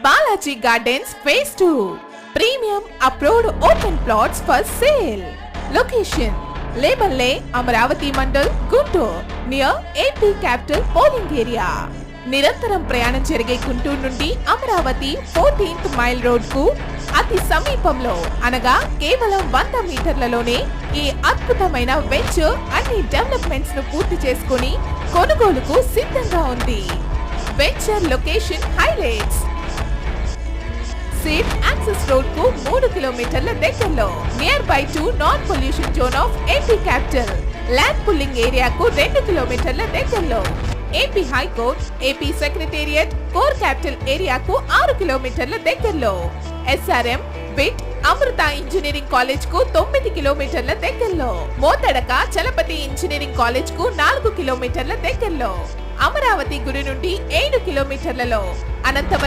Balaji gardens phase 2 premium approved open plots for sale. Location లేబల్లే, Amaravati mandal, Guntur, near AP capital pooling area. నిరంతరం ప్రయాణం జరిగే గుంటూరు నుండి అమరావతి 14th మైల్ రోడ్ కు అతి సమీపంలో అనగా కేవలం 100 మీటర్లలోనే ఈ అద్భుతమైన వెంచర్ అన్ని డెవలప్మెంట్స్ ను పూర్తి చేసుకుని కొనుగోలుకు సిద్ధంగా ఉంది. Venture location highlights: seed access road కు 3 కిలోమీటర్ల దగ్గరలో, near by to non pollution zone of AP capital. Land pooling ఏరియాకు 2 కిలోమీటర్ల దగ్గరలో, AP high court, AP secretariat, core capital ఏరియాకు 6 కిలోమీటర్ల దగ్గరలో, SRM, BIT, Amrita engineering college కు 9 కిలోమీటర్ల దగ్గరలో, మోతడక చలపతి ఇంజనీరింగ్ కాలేజ్ కు 4 కిలోమీటర్ల దగ్గరలో, అమరావతి గుడి నుండి 7 కిలోమీటర్లలో, అనంతపురం